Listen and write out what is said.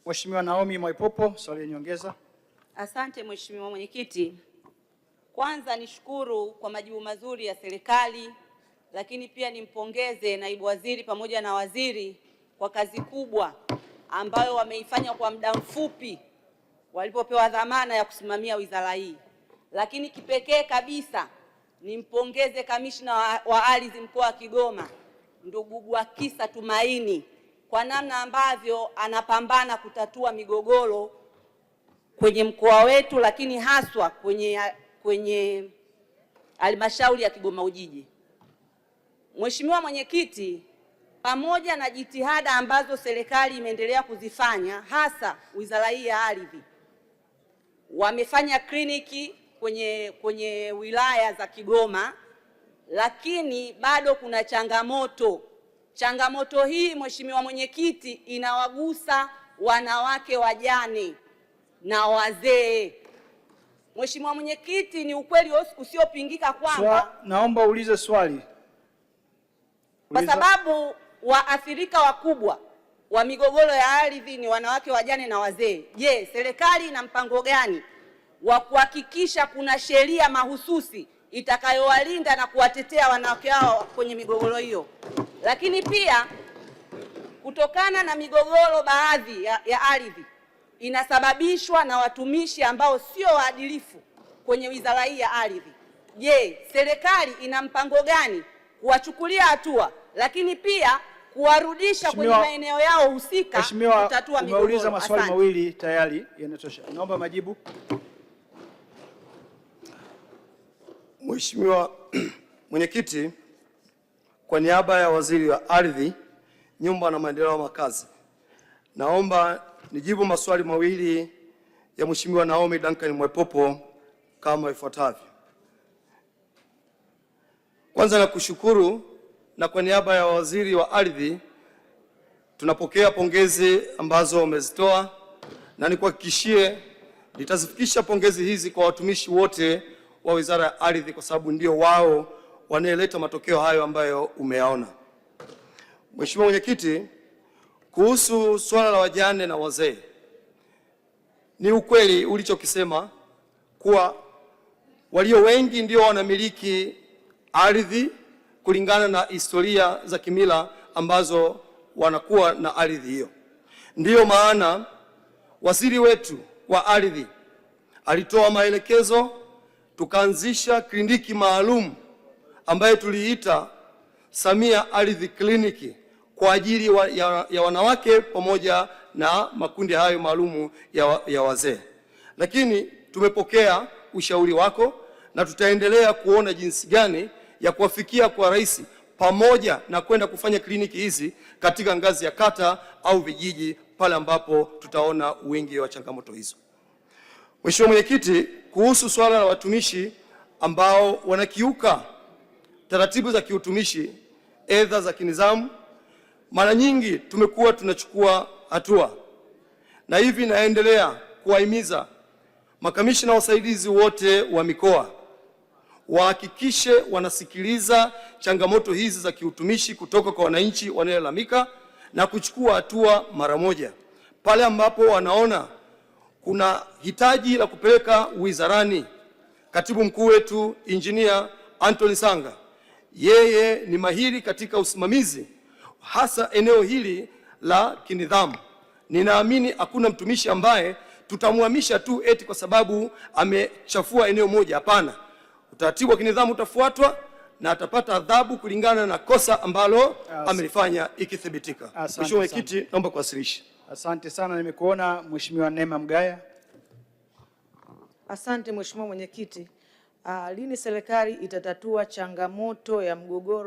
Mheshimiwa Naomi Mwaipopo, swali la nyongeza. Asante Mheshimiwa Mwenyekiti. Kwanza nishukuru kwa majibu mazuri ya serikali, lakini pia nimpongeze naibu waziri pamoja na waziri kwa kazi kubwa ambayo wameifanya kwa muda mfupi walipopewa dhamana ya kusimamia wizara hii. Lakini kipekee kabisa nimpongeze kamishna wa ardhi mkoa wa Kigoma, ndugu Gwakisa Tumaini, kwa namna ambavyo anapambana kutatua migogoro kwenye mkoa wetu, lakini haswa kwenye halmashauri ya Kigoma Ujiji. Mheshimiwa Mwenyekiti, pamoja na jitihada ambazo serikali imeendelea kuzifanya, hasa wizara hii ya ardhi, wamefanya kliniki kwenye wilaya za Kigoma, lakini bado kuna changamoto. Changamoto hii Mheshimiwa Mwenyekiti inawagusa wanawake wajane na wazee. Mheshimiwa Mwenyekiti, ni ukweli usiopingika kwamba naomba uulize swali. Kwa sababu waathirika wakubwa wa migogoro ya ardhi ni wanawake wajane na wazee. Je, serikali ina mpango gani wa kuhakikisha kuna sheria mahususi itakayowalinda na kuwatetea wanawake hao kwenye migogoro hiyo? Lakini pia kutokana na migogoro baadhi ya ardhi inasababishwa na watumishi ambao sio waadilifu kwenye wizara hii ya ardhi. Je, serikali ina mpango gani kuwachukulia hatua, lakini pia kuwarudisha kwenye maeneo yao husika kutatua migogoro? Umeuliza maswali mawili tayari, yanatosha. Naomba majibu. Mheshimiwa Mwenyekiti, kwa niaba ya Waziri wa Ardhi, Nyumba na Maendeleo ya Makazi, naomba nijibu maswali mawili ya Mheshimiwa Naomi Duncan Mwaipopo kama ifuatavyo. Kwanza nakushukuru, na kwa niaba ya Waziri wa Ardhi tunapokea pongezi ambazo umezitoa, na nikuhakikishie nitazifikisha pongezi hizi kwa watumishi wote wa Wizara ya Ardhi, kwa sababu ndio wao wanaeleta matokeo hayo ambayo umeyaona. Mheshimiwa Mwenyekiti, kuhusu swala la wajane na wazee, ni ukweli ulichokisema kuwa walio wengi ndio wanamiliki ardhi kulingana na historia za kimila ambazo wanakuwa na ardhi hiyo. Ndiyo maana waziri wetu wa ardhi alitoa maelekezo, tukaanzisha kliniki maalum ambayo tuliita Samia Ardhi Kliniki kwa ajili ya wanawake pamoja na makundi hayo maalumu ya wazee. Lakini tumepokea ushauri wako na tutaendelea kuona jinsi gani ya kuwafikia kwa rais, pamoja na kwenda kufanya kliniki hizi katika ngazi ya kata au vijiji pale ambapo tutaona wingi wa changamoto hizo. Mheshimiwa Mwenyekiti, kuhusu swala la watumishi ambao wanakiuka taratibu za kiutumishi aidha za kinizamu, mara nyingi tumekuwa tunachukua hatua, na hivi naendelea kuwahimiza makamishna wasaidizi wote wa mikoa wahakikishe wanasikiliza changamoto hizi za kiutumishi kutoka kwa wananchi wanaolalamika na kuchukua hatua mara moja. Pale ambapo wanaona kuna hitaji la kupeleka wizarani, katibu mkuu wetu Engineer Anthony Sanga, yeye ni mahiri katika usimamizi hasa eneo hili la kinidhamu. Ninaamini hakuna mtumishi ambaye tutamhamisha tu eti kwa sababu amechafua eneo moja. Hapana, utaratibu wa kinidhamu utafuatwa na atapata adhabu kulingana na kosa ambalo amelifanya ikithibitika. Mheshimiwa Mwenyekiti, naomba kuwasilisha. Asante sana, nimekuona. Mheshimiwa Neema Mgaya. Asante Mheshimiwa Mwenyekiti. Lini serikali itatatua changamoto ya mgogoro